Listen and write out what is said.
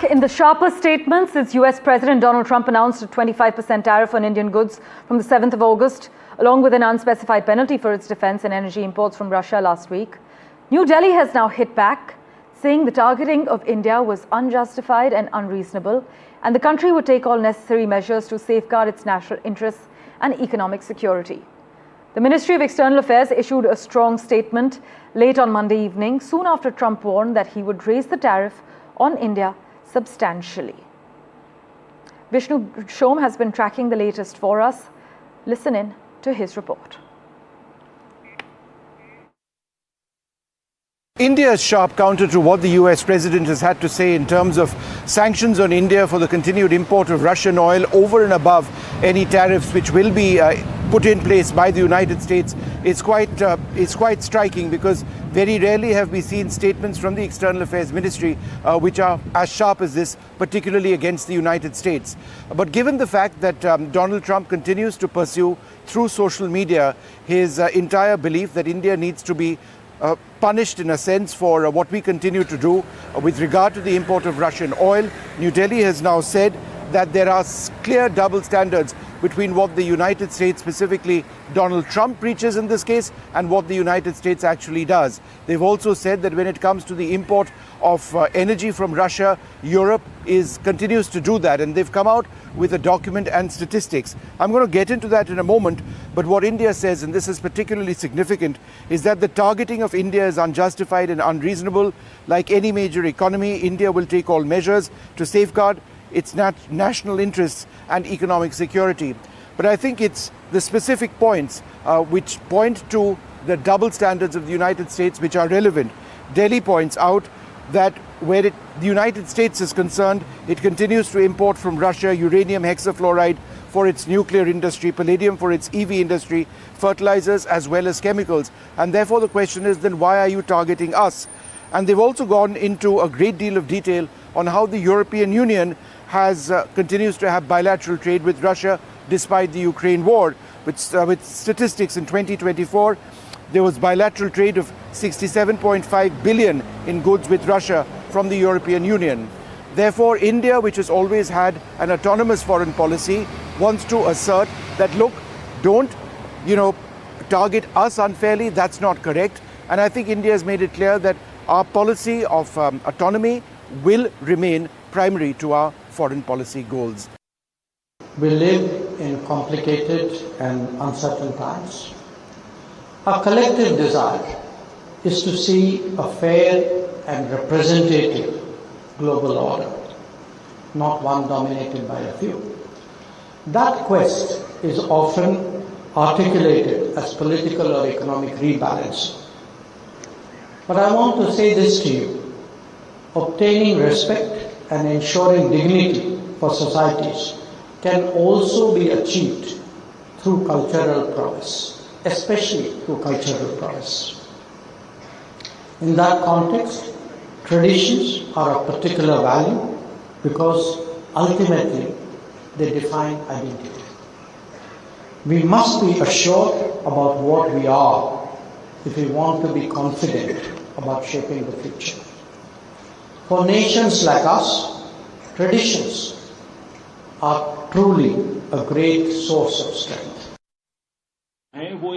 In the sharpest statement since US President Donald Trump announced a 25% tariff on Indian goods from the 7th of August, along with an unspecified penalty for its defense and energy imports from Russia last week, New Delhi has now hit back, saying the targeting of India was unjustified and unreasonable, and the country would take all necessary measures to safeguard its national interests and economic security. The Ministry of External Affairs issued a strong statement late on Monday evening, soon after Trump warned that he would raise the tariff on India substantially. Vishnu Shom has been tracking the latest for us. Listen in to his report. India's sharp counter to what the US president has had to say in terms of sanctions on India for the continued import of Russian oil over and above any tariffs which will be put in place by the United States is quite striking, because very rarely have we seen statements from the External Affairs Ministry which are as sharp as this, particularly against the United States. But given the fact that Donald Trump continues to pursue through social media his entire belief that India needs to be punished in a sense for what we continue to do with regard to the import of Russian oil, New Delhi has now said that there are clear double standards between what the United States, specifically Donald Trump, preaches in this case and what the United States actually does. They've also said that when it comes to the import of energy from Russia, Europe continues to do that, and they've come out with a document and statistics. I'm going to get into that in a moment, but what India says, and this is particularly significant, is that the targeting of India is unjustified and unreasonable. Like any major economy, India will take all measures to safeguard its national interests and economic security. But I think it's the specific points which point to the double standards of the United States which are relevant. Delhi points out that where the United States is concerned, it continues to import from Russia uranium hexafluoride for its nuclear industry, palladium for its EV industry, fertilizers as well as chemicals. And therefore the question is, then why are you targeting us? And they've also gone into a great deal of detail on how the European Union continues to have bilateral trade with Russia despite the Ukraine war. With statistics in 2024, there was bilateral trade of 67.5 billion in goods with Russia from the European Union. Therefore, India, which has always had an autonomous foreign policy, wants to assert that, look, don't, target us unfairly. That's not correct. And I think India has made it clear that our policy of autonomy will remain primary to our foreign policy goals. We live in complicated and uncertain times. Our collective desire is to see a fair and representative global order, not one dominated by a few. That quest is often articulated as political or economic rebalance. But I want to say this to you: obtaining respect and ensuring dignity for societies can also be achieved through cultural prowess, especially through cultural prowess. In that context, traditions are of particular value because ultimately they define identity. We must be assured about what we are if we want to be confident about shaping the future. For nations like us, traditions are truly a great source of strength.